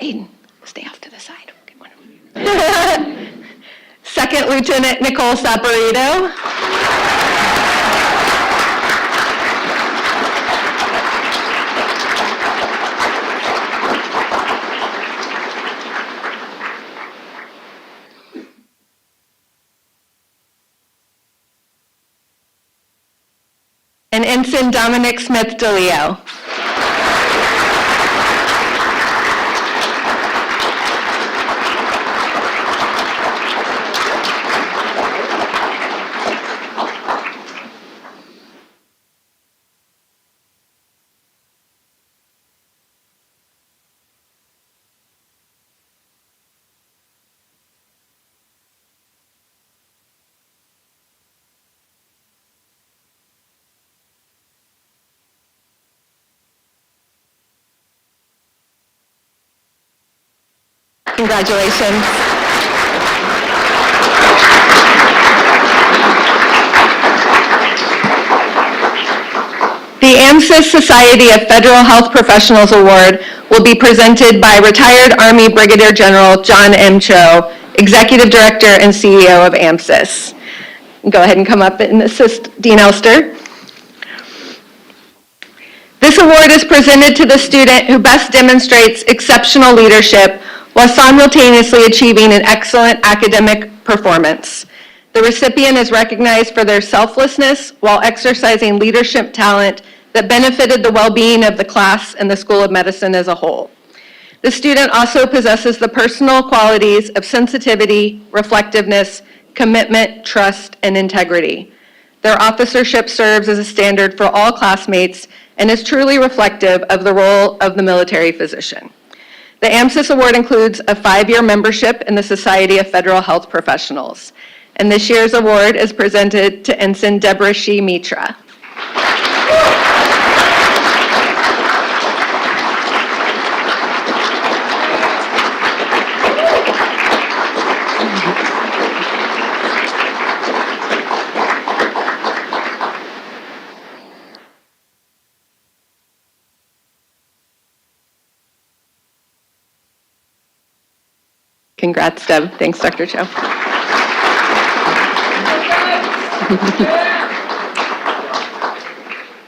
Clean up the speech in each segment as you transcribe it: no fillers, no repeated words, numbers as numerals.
Aiden, stay off to the side. Okay, Second Lieutenant Nicole Saporito. And Ensign Dominic Smith DeLeo. Congratulations. The AMSIS Society of Federal Health Professionals Award will be presented by retired Army Brigadier General John M. Cho, Executive Director and CEO of AMSIS. Go ahead and come up and assist Dean Elster. This award is presented to the student who best demonstrates exceptional leadership while simultaneously achieving an excellent academic performance. The recipient is recognized for their selflessness while exercising leadership talent that benefited the well-being of the class and the School of Medicine as a whole. The student also possesses the personal qualities of sensitivity, reflectiveness, commitment, trust, and integrity. Their officership serves as a standard for all classmates and is truly reflective of the role of the military physician. The AMSIS Award includes a 5-year membership in the Society of Federal Health Professionals. And this year's award is presented to Ensign Deborah Shee Mitra. Congrats, Deb. Thanks, Dr. Cho.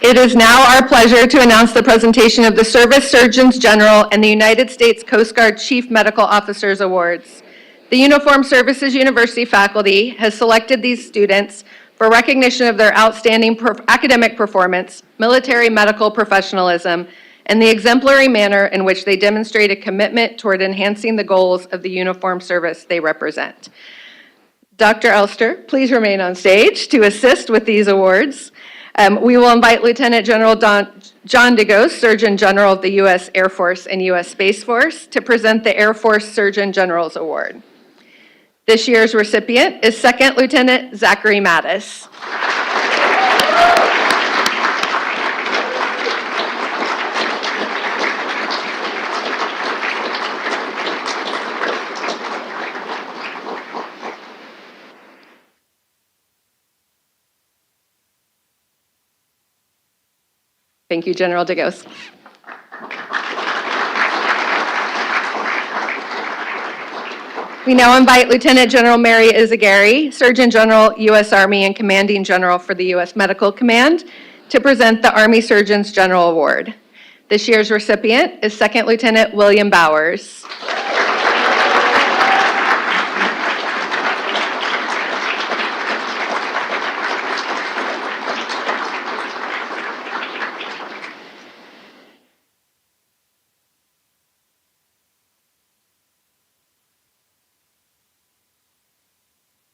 It is now our pleasure to announce the presentation of the Service Surgeons General and the United States Coast Guard Chief Medical Officers Awards. The Uniformed Services University faculty has selected these students for recognition of their outstanding academic performance, military medical professionalism, and the exemplary manner in which they demonstrate a commitment toward enhancing the goals of the uniformed service they represent. Dr. Elster, please remain on stage to assist with these awards. We will invite Lieutenant General John DeGose, Surgeon General of the U.S. Air Force and U.S. Space Force, to present the Air Force Surgeon General's Award. This year's recipient is Second Lieutenant Zachary Mattis. Thank you, General DeGose. We now invite Lieutenant General Mary Izagari, Surgeon General, U.S. Army and Commanding General for the U.S. Medical Command, to present the Army Surgeons General Award. This year's recipient is Second Lieutenant William Bowers.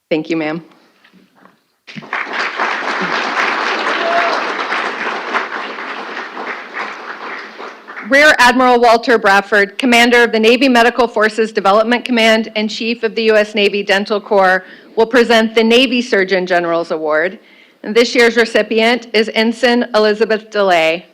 Thank you, ma'am. Rear Admiral Walter Bradford, Commander of the Navy Medical Forces Development Command and Chief of the U.S. Navy Dental Corps, will present the Navy Surgeon General's Award. And this year's recipient is Ensign Elizabeth DeLay.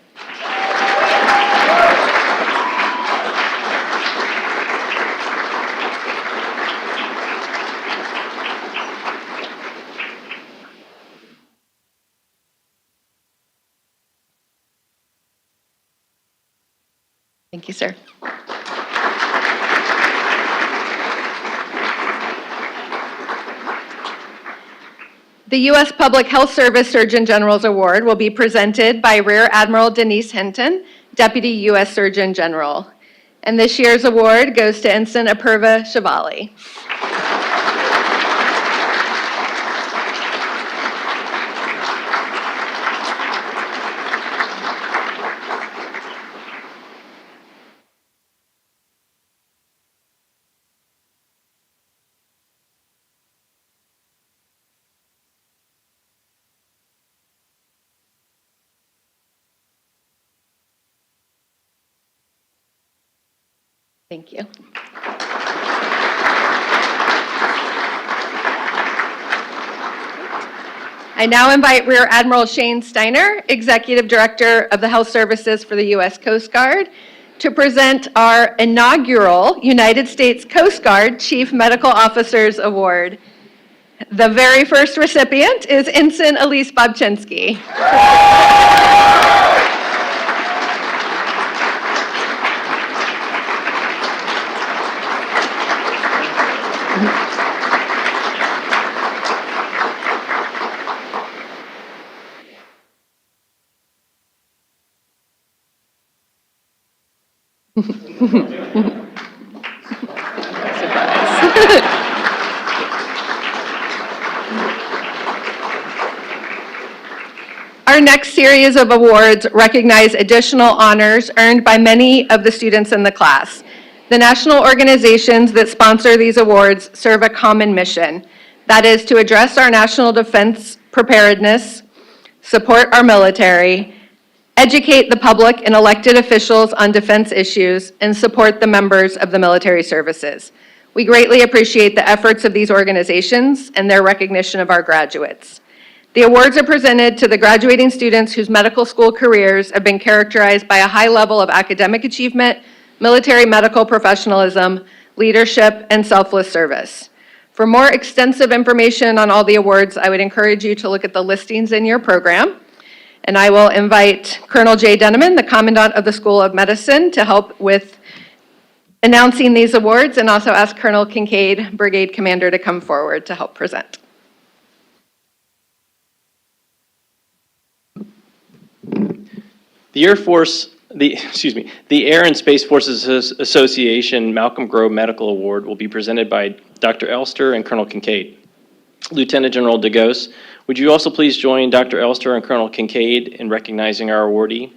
Thank you, sir. The U.S. Public Health Service Surgeon General's Award will be presented by Rear Admiral Denise Hinton, Deputy U.S. Surgeon General. And this year's award goes to Ensign Apurva Shivali. Thank you. I now invite Rear Admiral Shane Steiner, Executive Director of the Health Services for the U.S. Coast Guard, to present our inaugural United States Coast Guard Chief Medical Officers Award. The very first recipient is Ensign Elise Bobchinsky. Our next series of awards recognize additional honors earned by many of the students in the class. The national organizations that sponsor these awards serve a common mission. That is to address our national defense preparedness, support our military, educate the public and elected officials on defense issues, and support the members of the military services. We greatly appreciate the efforts of these organizations and their recognition of our graduates. The awards are presented to the graduating students whose medical school careers have been characterized by a high level of academic achievement, military medical professionalism, leadership, and selfless service. For more extensive information on all the awards, I would encourage you to look at the listings in your program. And I will invite Colonel Jay Denneman, the Commandant of the School of Medicine, to help with announcing these awards, and also ask Colonel Kincaid, Brigade Commander, to come forward to help present. The Air and Space Forces Association Malcolm Grow Medical Award will be presented by Dr. Elster and Colonel Kincaid. Lieutenant General DeGose, would you also please join Dr. Elster and Colonel Kincaid in recognizing our awardee?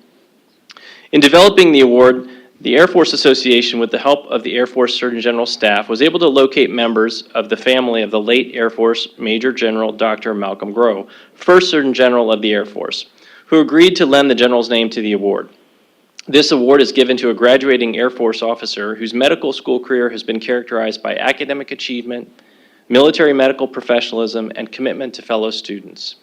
In developing the award, the Air Force Association, with the help of the Air Force Surgeon General staff, was able to locate members of the family of the late Air Force Major General Dr. Malcolm Grow, first Surgeon General of the Air Force, who agreed to lend the general's name to the award. This award is given to a graduating Air Force officer whose medical school career has been characterized by academic achievement, military medical professionalism, and commitment to fellow students.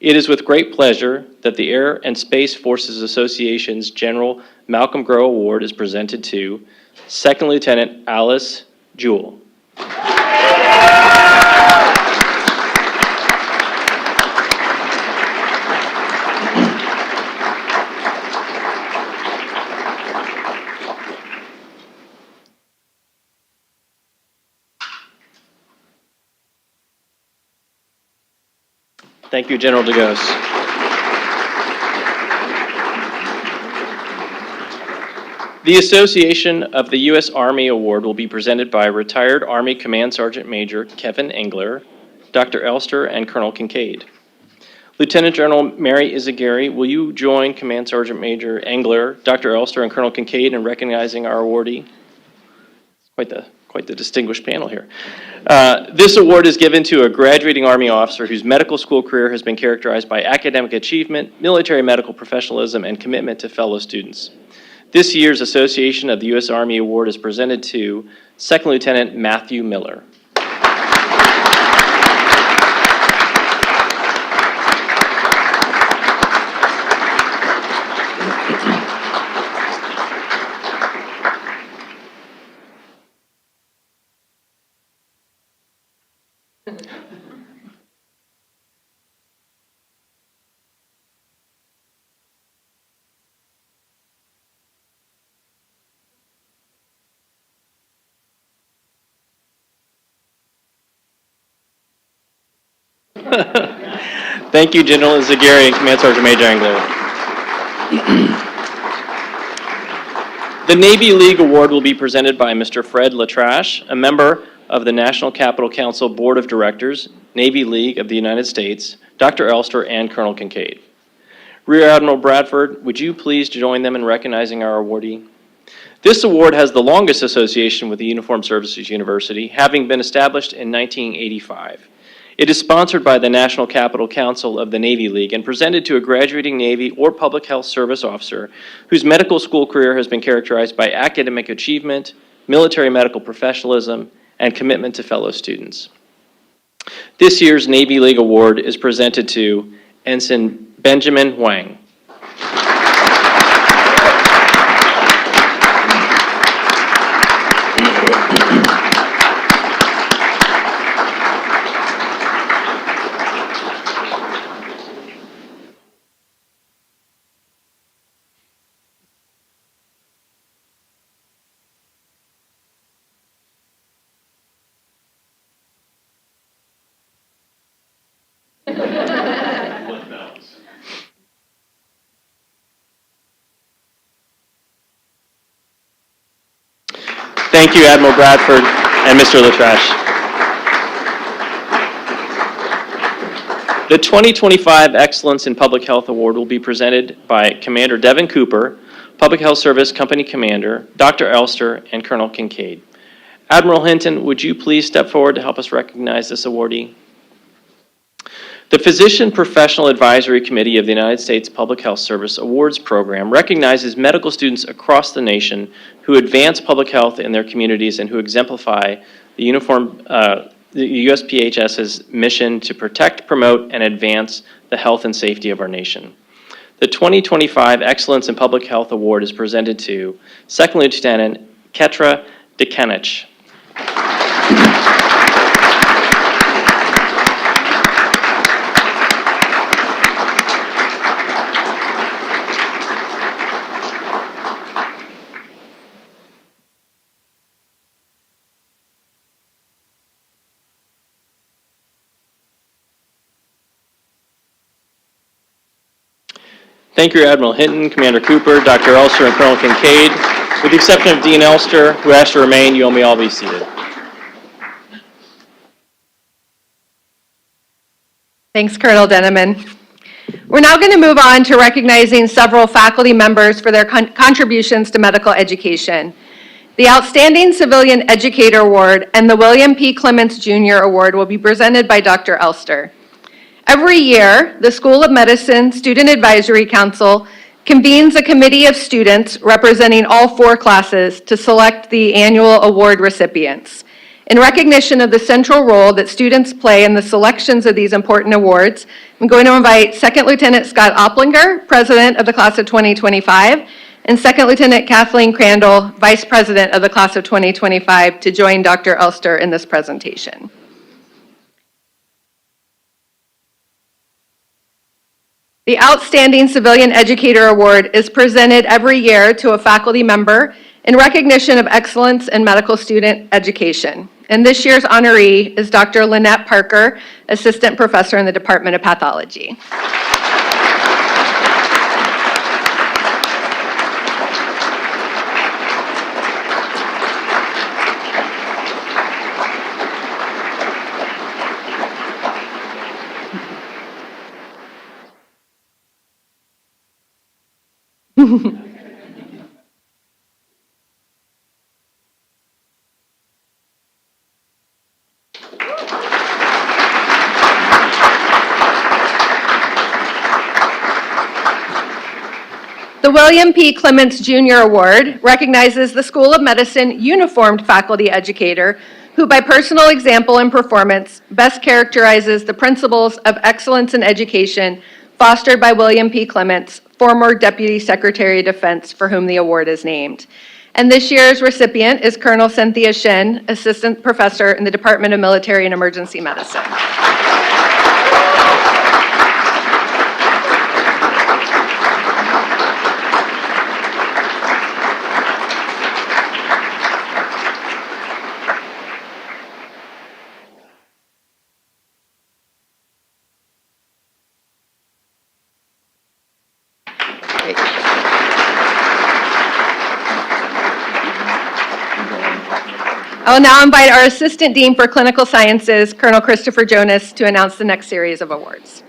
It is with great pleasure that the Air and Space Forces Association's General Malcolm Grow Award is presented to Second Lieutenant Alice Jewell. Thank you, General DeGose. The Association of the U.S. Army Award will be presented by retired Army Command Sergeant Major Kevin Engler, Dr. Elster, and Colonel Kincaid. Lieutenant General Mary Izagiri, will you join Command Sergeant Major Engler, Dr. Elster, and Colonel Kincaid in recognizing our awardee? Quite the distinguished panel here. This award is given to a graduating Army officer whose medical school career has been characterized by academic achievement, military medical professionalism, and commitment to fellow students. This year's Association of the U.S. Army Award is presented to Second Lieutenant Matthew Miller. Thank you, General Zaguirre and Command Sergeant Major Angler. The Navy League Award will be presented by Mr. Fred Latrache, a member of the National Capital Council Board of Directors, Navy League of the United States, Dr. Elster, and Colonel Kincaid. Rear Admiral Bradford, would you please join them in recognizing our awardee? This award has the longest association with the Uniformed Services University, having been established in 1985. It is sponsored by the National Capital Council of the Navy League and presented to a graduating Navy or public health service officer whose medical school career has been characterized by academic achievement, military medical professionalism, and commitment to fellow students. This year's Navy League Award is presented to Ensign Benjamin Huang. Thank you, Admiral Bradford and Mr. Latrache. The 2025 Excellence in Public Health Award will be presented by Commander Devin Cooper, Public Health Service Company Commander, Dr. Elster, and Colonel Kincaid. Admiral Hinton, would you please step forward to help us recognize this awardee? The Physician Professional Advisory Committee of the United States Public Health Service Awards Program recognizes medical students across the nation who advance public health in their communities and who exemplify the USPHS's mission to protect, promote, and advance the health and safety of our nation. The 2025 Excellence in Public Health Award is presented to Second Lieutenant Ketra Dekanich. Thank you, Admiral Hinton, Commander Cooper, Dr. Elster, and Colonel Kincaid. With the exception of Dean Elster, who has to remain, you may all be seated. Thanks, Colonel Denneman. We're now going to move on to recognizing several faculty members for their contributions to medical education. The Outstanding Civilian Educator Award and the William P. Clements Jr. Award will be presented by Dr. Elster. Every year, the School of Medicine Student Advisory Council convenes a committee of students representing all 4 classes to select the annual award recipients. In recognition of the central role that students play in the selections of these important awards, I'm going to invite Second Lieutenant Scott Opplinger, President of the Class of 2025, and Second Lieutenant Kathleen Crandall, Vice President of the Class of 2025, to join Dr. Elster in this presentation. The Outstanding Civilian Educator Award is presented every year to a faculty member in recognition of excellence in medical student education. And this year's honoree is Dr. Lynette Parker, Assistant Professor in the Department of Pathology. The William P. Clements Jr. Award recognizes the School of Medicine uniformed faculty educator who, by personal example and performance, best characterizes the principles of excellence in education fostered by William P. Clements, former Deputy Secretary of Defense, for whom the award is named. And this year's recipient is Colonel Cynthia Shin, Assistant Professor in the Department of Military and Emergency Medicine. I will now invite our Assistant Dean for Clinical Sciences, Colonel Christopher Jonas, to announce the next series of awards.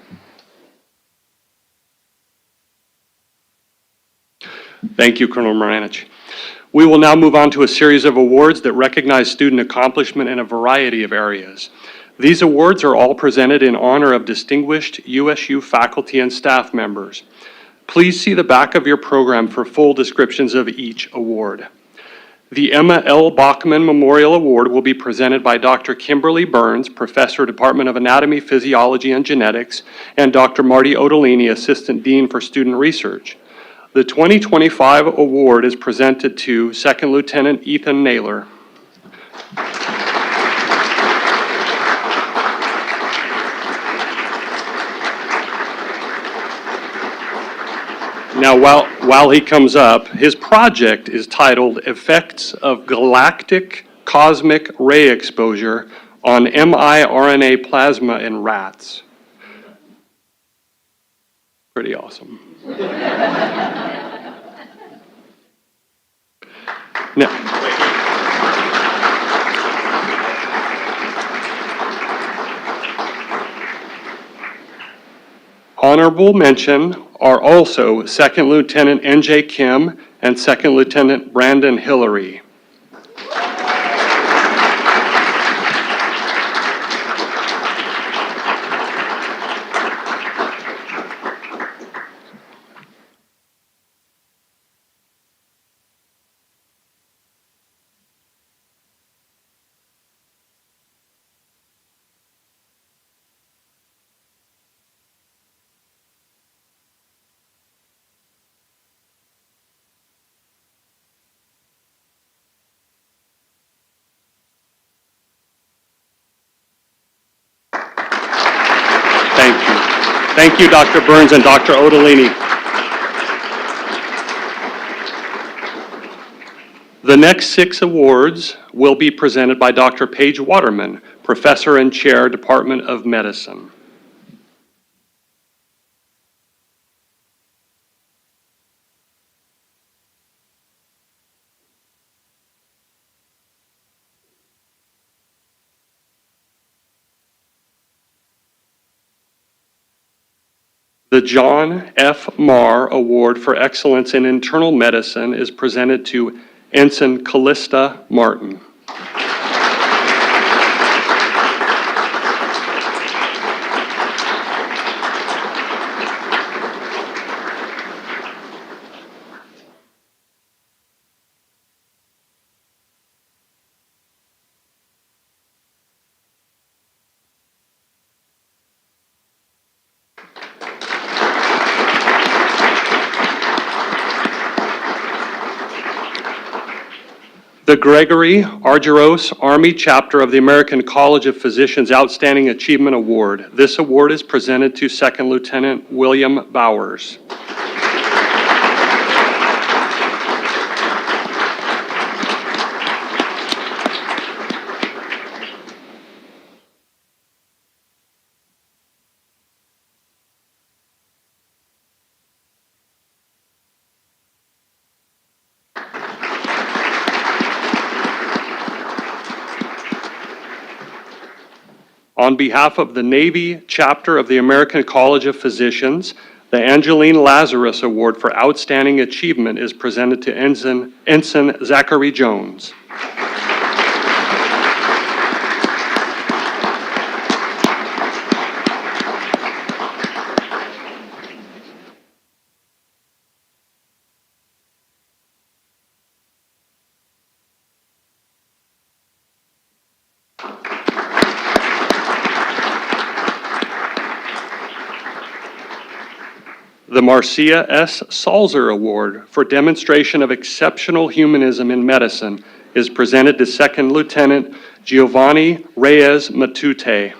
Thank you, Colonel Moranich. We will now move on to a series of awards that recognize student accomplishment in a variety of areas. These awards are all presented in honor of distinguished USU faculty and staff members. Please see the back of your program for full descriptions of each award. The Emma L. Bachman Memorial Award will be presented by Dr. Kimberly Burns, Professor, Department of Anatomy, Physiology, and Genetics, and Dr. Marty Odolini, Assistant Dean for Student Research. The 2025 award is presented to Second Lieutenant Ethan Naylor. Now, while he comes up, his project is titled Effects of Galactic Cosmic Ray Exposure on miRNA Plasma in Rats. Pretty awesome. Now, honorable mention are also Second Lieutenant N.J. Kim and Second Lieutenant Brandon Hillary. Thank you. Thank you, Dr. Burns and Dr. Odolini. The next 6 awards will be presented by Dr. Paige Waterman, Professor and Chair, Department of Medicine. The John F. Marr Award for Excellence in Internal Medicine is presented to Ensign Callista Martin. The Gregory Argyros Army Chapter of the American College of Physicians Outstanding Achievement Award. This award is presented to Second Lieutenant William Bowers. On behalf of the Navy Chapter of the American College of Physicians, the Angeline Lazarus Award for Outstanding Achievement is presented to Ensign Zachary Jones. The Marcia S. Salzer Award for Demonstration of Exceptional Humanism in Medicine is presented to Second Lieutenant Giovanni Reyes Matute.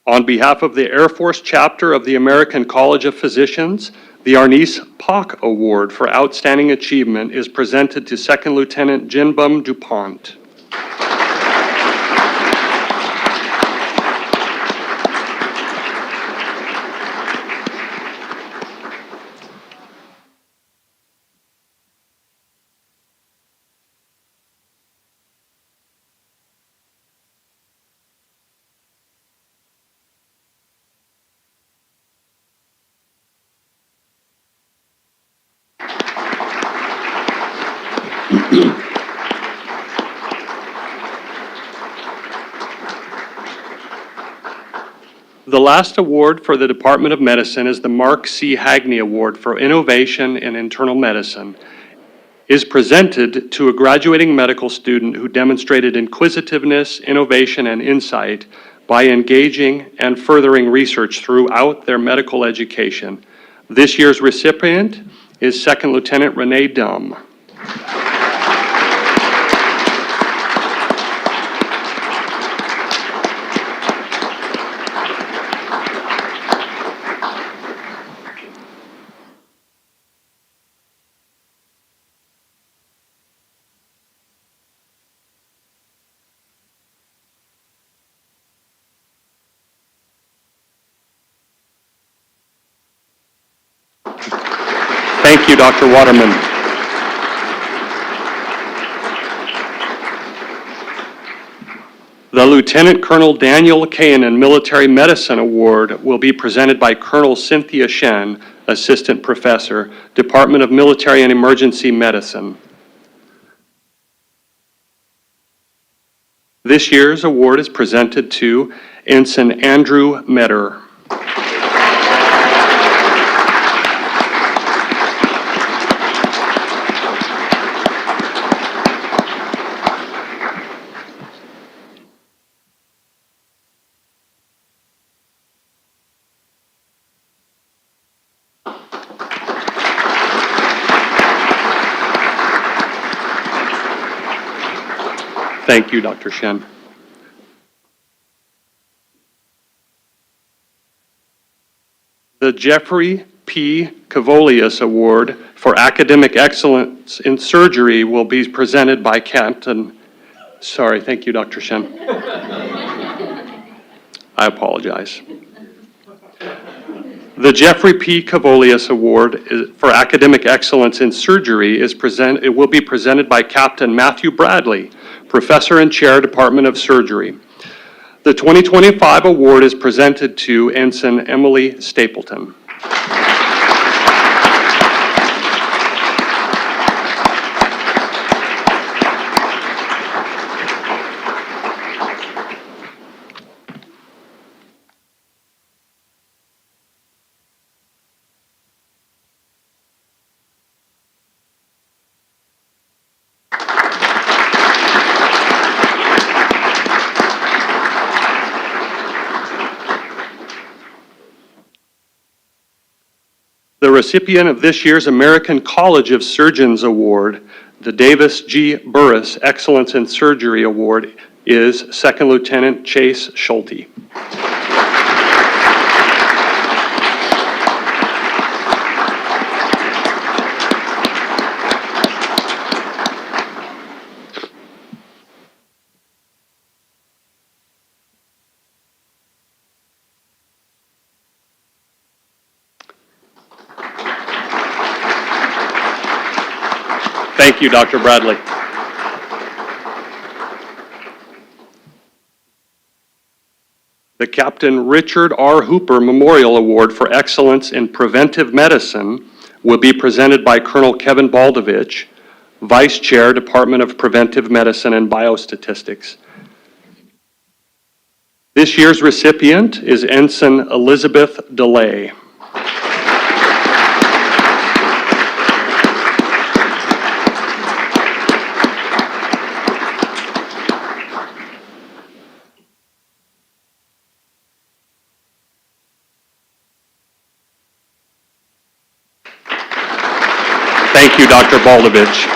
On behalf of the Air Force chapter of the American College of Physicians, the Arnice Pock Award for Outstanding Achievement is presented to Second Lieutenant Jinbum DuPont. The last award for the Department of Medicine is the Mark C. Hagney Award for Innovation in Internal Medicine. Is presented to a graduating medical student who demonstrated inquisitiveness, innovation, and insight by engaging and furthering research throughout their medical education. This year's recipient is Second Lieutenant Renee Dumm. Thank you, Dr. Waterman. The Lieutenant Colonel Daniel Kayanen Military Medicine Award will be presented by Colonel Cynthia Shen, Assistant Professor, Department of Military and Emergency Medicine. This year's award is presented to Ensign Andrew Metter. Thank you, Dr. Shen. The Jeffrey P. Cavolius Award for Academic Excellence in Surgery will be presented by thank you, Dr. Shen. I apologize. The Jeffrey P. Cavolius Award for Academic Excellence in Surgery will be presented by Captain Matthew Bradley, Professor and Chair, Department of Surgery. The 2025 award is presented to Ensign Emily Stapleton. The recipient of this year's American College of Surgeons Award, the Davis G. Burris Excellence in Surgery Award, is Second Lieutenant Chase Schulte. Thank you, Dr. Bradley. The Captain Richard R. Hooper Memorial Award for Excellence in Preventive Medicine will be presented by Colonel Kevin Baldovich, Vice Chair, Department of Preventive Medicine and Biostatistics. This year's recipient is Ensign Elizabeth DeLay. Thank you, Dr. Baldovich.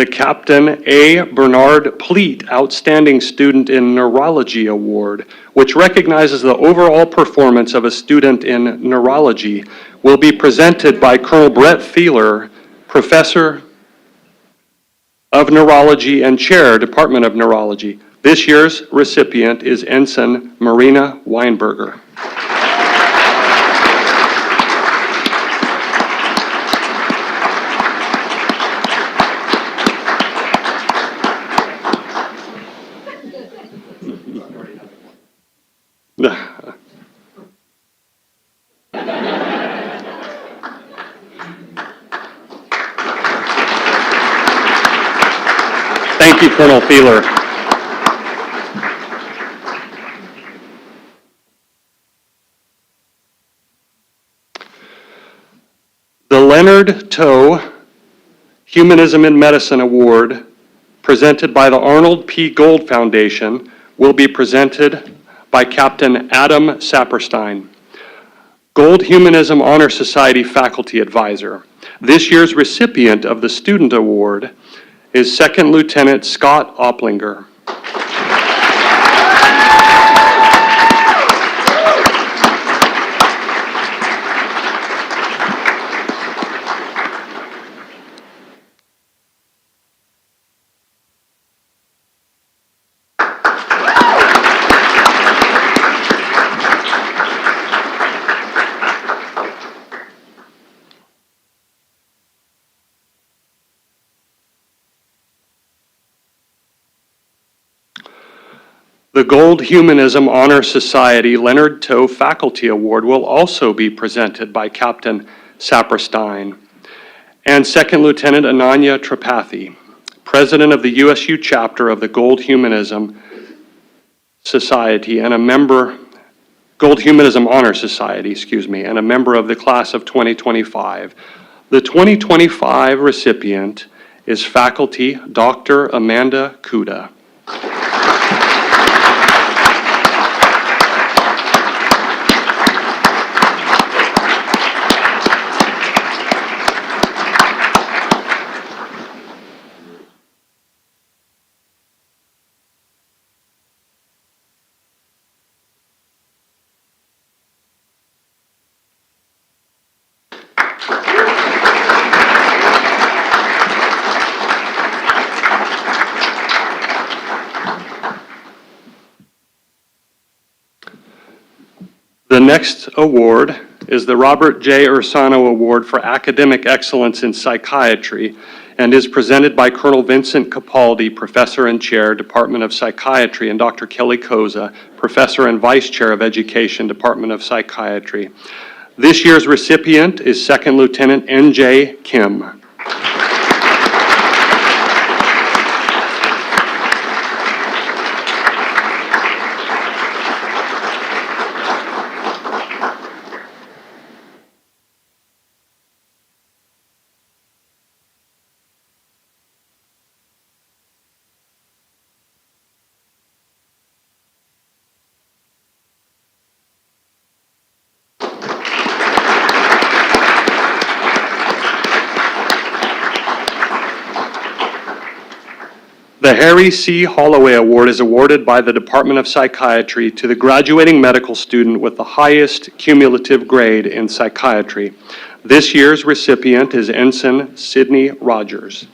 the Captain A. Bernard Pleat Outstanding Student in Neurology Award, which recognizes the overall performance of a student in neurology, will be presented by Colonel Brett Thieler, Professor of Neurology and Chair, Department of Neurology. This year's recipient is Ensign Marina Weinberger. Thank you, Colonel Thieler. The Leonard Toe Humanism in Medicine Award, presented by the Arnold P. Gold Foundation, will be presented by Captain Adam Saperstein, Gold Humanism Honor Society Faculty Advisor. This year's recipient of the Student Award is Second Lieutenant Scott Opplinger. The Gold Humanism Honor Society Leonard Toe Faculty Award will also be presented by Captain Saperstein and Second Lieutenant Ananya Tripathi, President of the USU chapter of the Gold Humanism Society and a member, Gold Humanism Honor Society, and a member of the class of 2025. The 2025 recipient is faculty Dr. Amanda Kuda. The next award is the Robert J. Ursano Award for Academic Excellence in Psychiatry and is presented by Colonel Vincent Capaldi, Professor and Chair, Department of Psychiatry, and Dr. Kelly Koza, Professor and Vice Chair of Education, Department of Psychiatry. This year's recipient is Second Lieutenant N.J. Kim. The Harry C. Holloway Award is awarded by the Department of Psychiatry to the graduating medical student with the highest cumulative grade in psychiatry. This year's recipient is Ensign Sidney Rogers.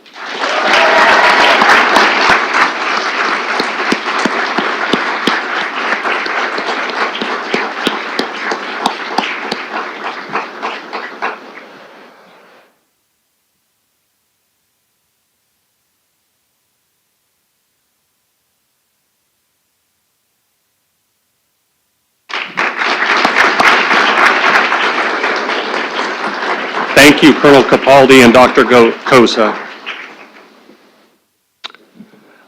Thank you, Colonel Capaldi and Dr. Kosa.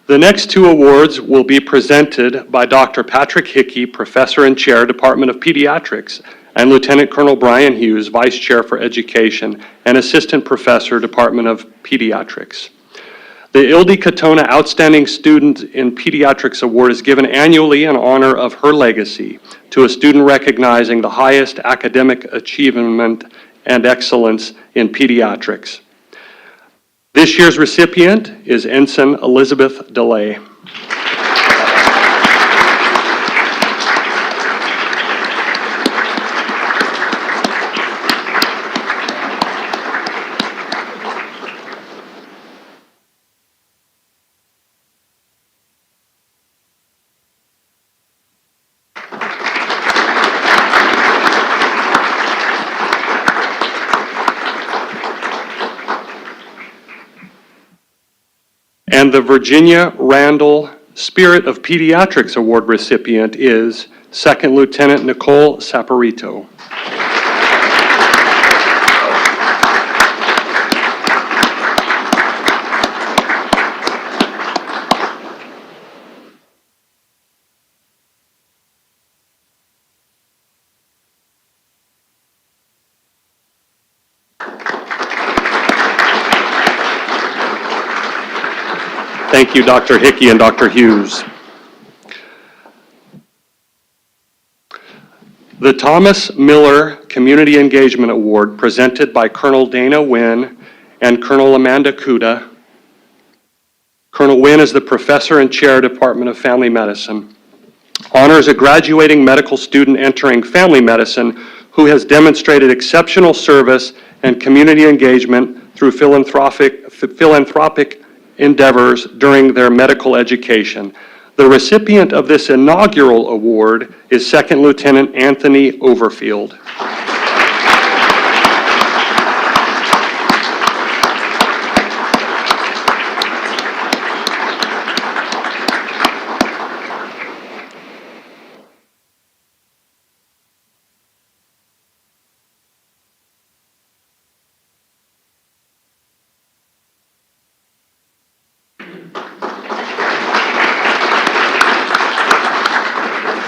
The next two awards will be presented by Dr. Patrick Hickey, Professor and Chair, Department of Pediatrics, and Lieutenant Colonel Brian Hughes, Vice Chair for Education and Assistant Professor, Department of Pediatrics. The Ildi Katona Outstanding Student in Pediatrics Award is given annually in honor of her legacy to a student recognizing the highest academic achievement and excellence in pediatrics. This year's recipient is Ensign Elizabeth DeLay. And the Virginia Randall Spirit of Pediatrics Award recipient is Second Lieutenant Nicole Saporito. Thank you, Dr. Hickey and Dr. Hughes. The Thomas Miller Community Engagement Award, presented by Colonel Dana Wynn and Colonel Amanda Kuda. Colonel Wynn is the Professor and Chair, Department of Family Medicine. Honors a graduating medical student entering family medicine who has demonstrated exceptional service and community engagement through philanthropic endeavors during their medical education. The recipient of this inaugural award is Second Lieutenant Anthony Overfield.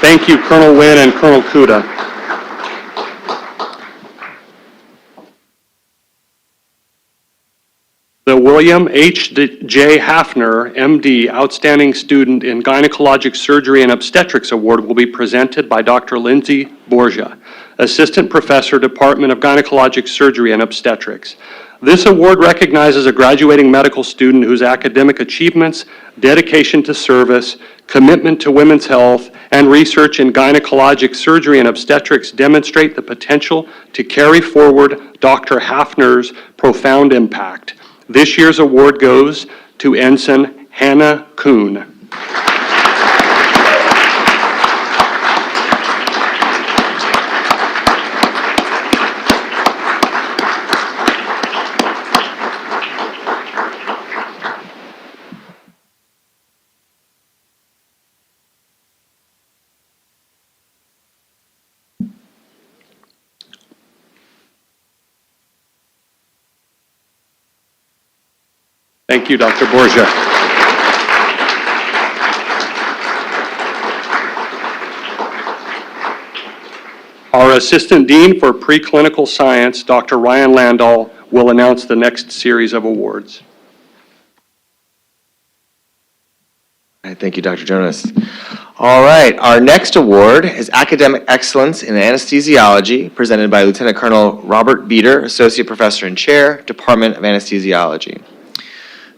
Thank you, Colonel Wynn and Colonel Kuda. The William H. J. Hafner, MD, Outstanding Student in Gynecologic Surgery and Obstetrics Award will be presented by Dr. Lindsay Borgia, Assistant Professor, Department of Gynecologic Surgery and Obstetrics. This award recognizes a graduating medical student whose academic achievements, dedication to service, commitment to women's health, and research in gynecologic surgery and obstetrics demonstrate the potential to carry forward Dr. Hafner's profound impact. This year's award goes to Ensign Hannah Kuhn. Thank you, Dr. Borgia. Our Assistant Dean for Preclinical Science, Dr. Ryan Landau, will announce the next series of awards. All right, thank you, Dr. Jonas. All right, our next award is Academic Excellence in Anesthesiology, presented by Lieutenant Colonel Robert Beater, Associate Professor and Chair, Department of Anesthesiology.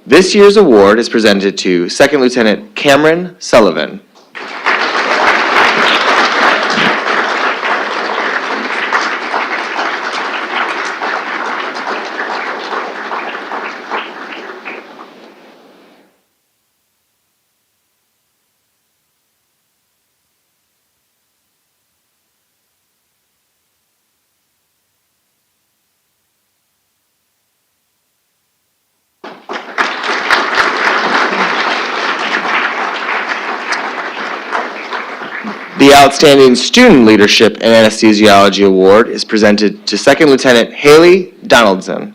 This year's award is presented to Second Lieutenant Cameron Sullivan. The Outstanding Student Leadership in Anesthesiology Award is presented to Second Lieutenant Haley Donaldson.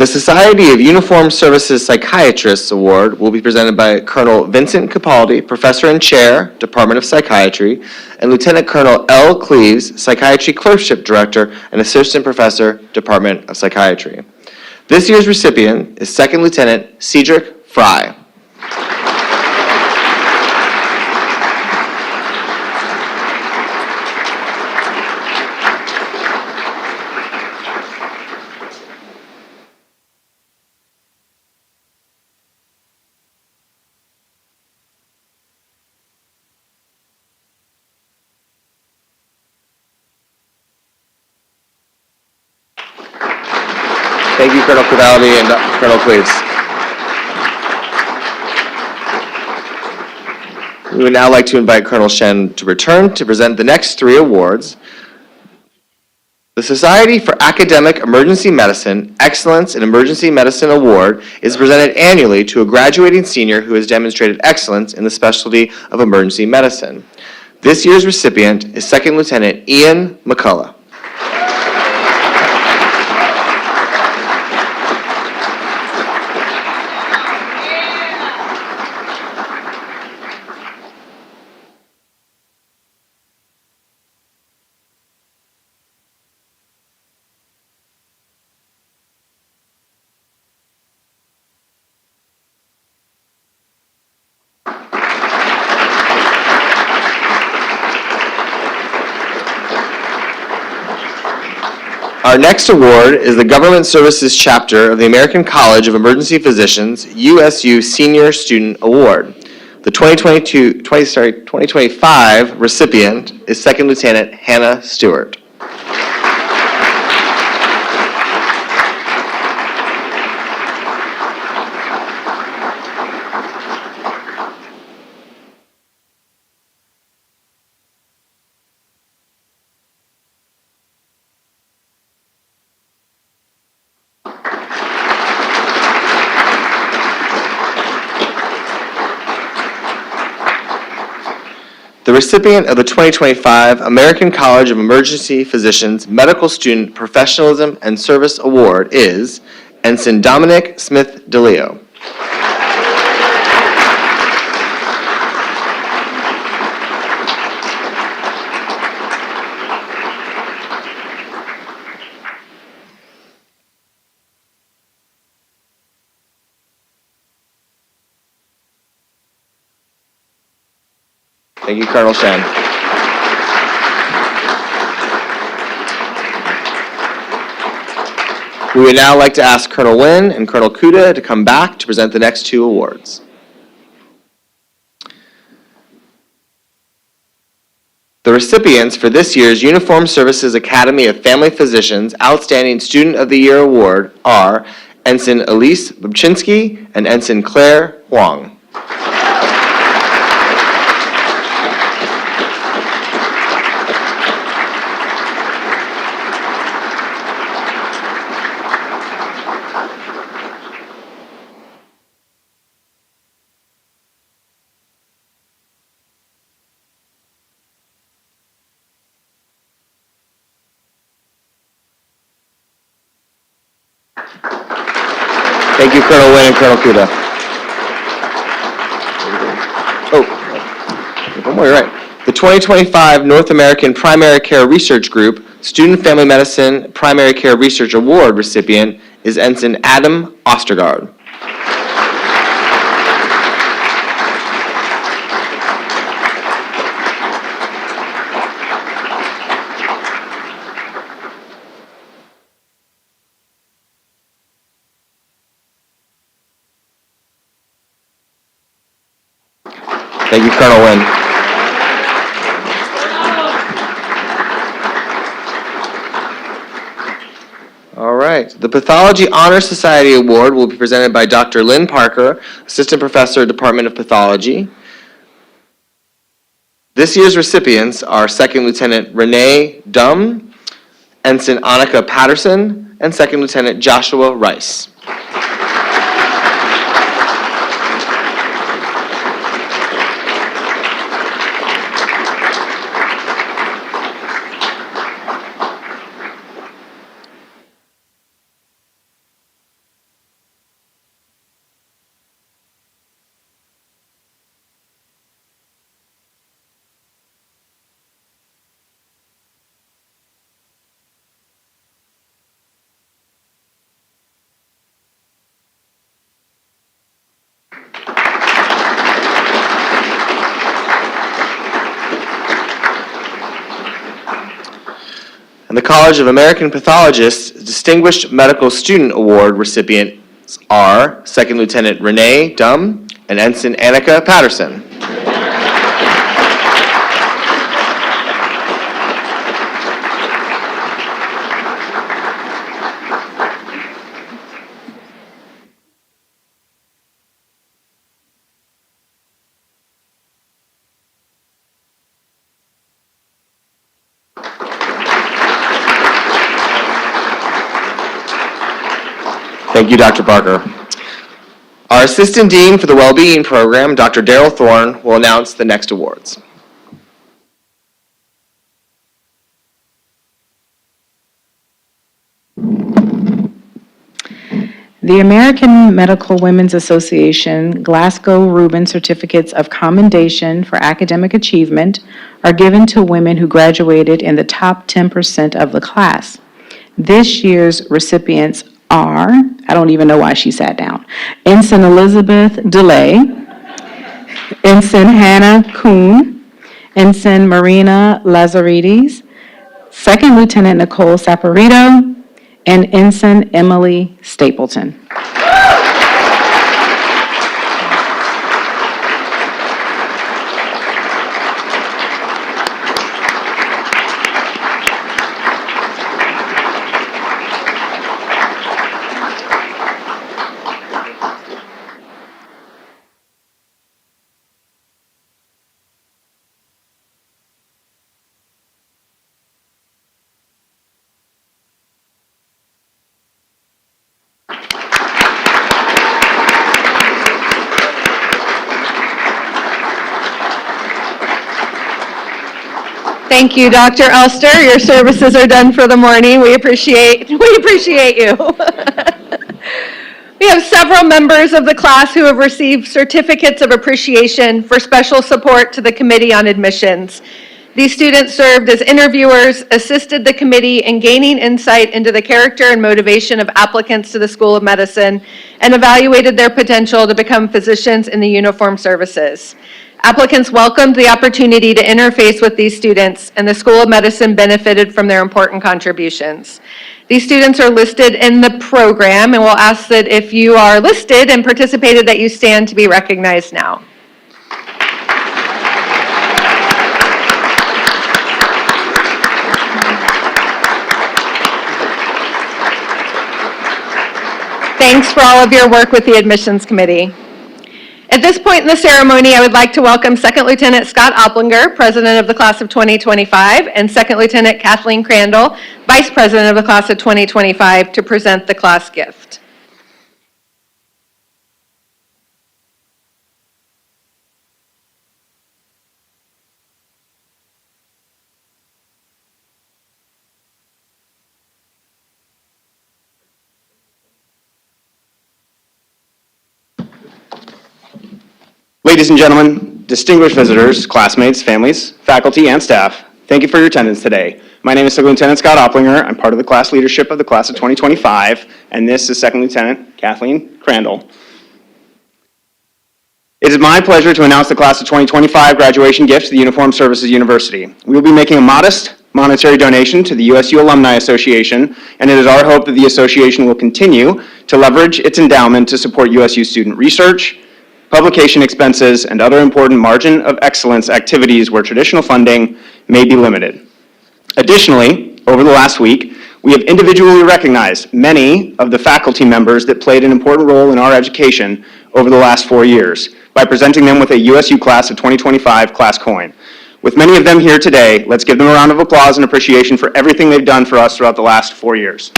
The Society of Uniformed Services Psychiatrists Award will be presented by Colonel Vincent Capaldi, Professor and Chair, Department of Psychiatry, and Lieutenant Colonel L. Cleaves, Psychiatry Clerkship Director and Assistant Professor, Department of Psychiatry. This year's recipient is Second Lieutenant Cedric Fry. Thank you, Colonel Cavalli and Colonel Cleaves. We would now like to invite Colonel Shen to return to present the next three awards. The Society for Academic Emergency Medicine Excellence in Emergency Medicine Award is presented annually to a graduating senior who has demonstrated excellence in the specialty of emergency medicine. This year's recipient is Second Lieutenant Ian McCullough. Our next award is the Government Services Chapter of the American College of Emergency Physicians USU Senior Student Award. The 2025 recipient is Second Lieutenant Hannah Stewart. The recipient of the 2025 American College of Emergency Physicians Medical Student Professionalism and Service Award is Ensign Dominic Smith DeLeo. Thank you, Colonel Shen. We would now like to ask Colonel Wynn and Colonel Kuda to come back to present the next two awards. The recipients for this year's Uniformed Services Academy of Family Physicians Outstanding Student of the Year Award are Ensign Elise Babchinsky and Ensign Claire Huang. Thank you, Colonel Wynn and Colonel Kuda. Oh, one more, you're right. The 2025 North American Primary Care Research Group Student Family Medicine Primary Care Research Award recipient is Ensign Adam Ostergaard. Thank you, Colonel Wynn. All right. The Pathology Honor Society Award will be presented by Dr. Lynn Parker, Assistant Professor, Department of Pathology. This year's recipients are Second Lieutenant Renee Dum, Ensign Annika Patterson, and Second Lieutenant Joshua Rice. And the College of American Pathologists Distinguished Medical Student Award recipients are Second Lieutenant Renee Dumm and Ensign Annika Patterson. Thank you, Dr. Parker. Our Assistant Dean for the Wellbeing Program, Dr. Daryl Thorne, will announce the next awards. The American Medical Women's Association Glasgow Rubin Certificates of Commendation for Academic Achievement are given to women who graduated in the top 10% of the class. This year's recipients are, I don't even know why she sat down, Ensign Elizabeth DeLay, Ensign Hannah Kuhn, Ensign Marina Lazaridis, Second Lieutenant Nicole Saporito, and Ensign Emily Stapleton. Thank you, Dr. Elster. Your services are done for the morning. We appreciate you. We have several members of the class who have received certificates of appreciation for special support to the Committee on Admissions. These students served as interviewers, assisted the committee in gaining insight into the character and motivation of applicants to the School of Medicine, and evaluated their potential to become physicians in the uniformed services. Applicants welcomed the opportunity to interface with these students, and the School of Medicine benefited from their important contributions. These students are listed in the program, and we'll ask that if you are listed and participated, that you stand to be recognized now. Thanks for all of your work with the Admissions Committee. At this point in the ceremony, I would like to welcome Second Lieutenant Scott Opplinger, President of the Class of 2025, and Second Lieutenant Kathleen Crandall, Vice President of the Class of 2025, to present the class gift. Ladies and gentlemen, distinguished visitors, classmates, families, faculty, and staff, thank you for your attendance today. My name is Second Lieutenant Scott Opplinger. I'm part of the class leadership of the Class of 2025, and this is Second Lieutenant Kathleen Crandall. It is my pleasure to announce the Class of 2025 graduation gift to the Uniformed Services University. We will be making a modest monetary donation to the USU Alumni Association, and it is our hope that the association will continue to leverage its endowment to support USU student research, publication expenses, and other important margin of excellence activities where traditional funding may be limited. Additionally, over the last week, we have individually recognized many of the faculty members that played an important role in our education over the last 4 years by presenting them with a USU Class of 2025 class coin. With many of them here today, let's give them a round of applause and appreciation for everything they've done for us throughout the last 4 years.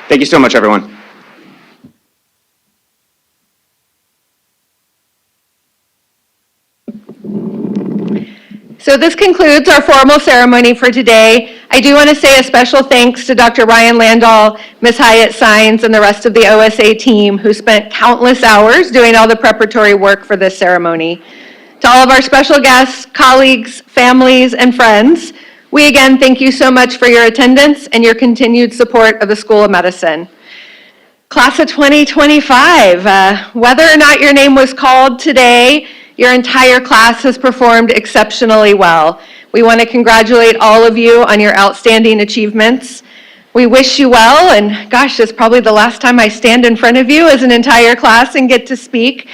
Thank you so much, everyone. So this concludes our formal ceremony for today. I do want to say a special thanks to Dr. Ryan Landau, Ms. Hyatt Sines, and the rest of the OSA team who spent countless hours doing all the preparatory work for this ceremony. To all of our special guests, colleagues, families, and friends, we again thank you so much for your attendance and your continued support of the School of Medicine. Class of 2025, whether or not your name was called today, your entire class has performed exceptionally well. We want to congratulate all of you on your outstanding achievements. We wish you well, and gosh, it's probably the last time I stand in front of you as an entire class and get to speak.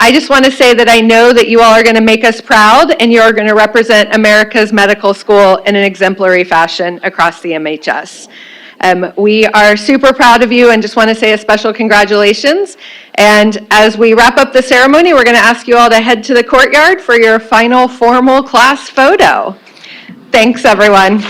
I just want to say that I know that you all are going to make us proud, and you're going to represent America's medical school in an exemplary fashion across the MHS. We are super proud of you and just want to say a special congratulations. And as we wrap up the ceremony, we're going to ask you all to head to the courtyard for your final formal class photo. Thanks, everyone.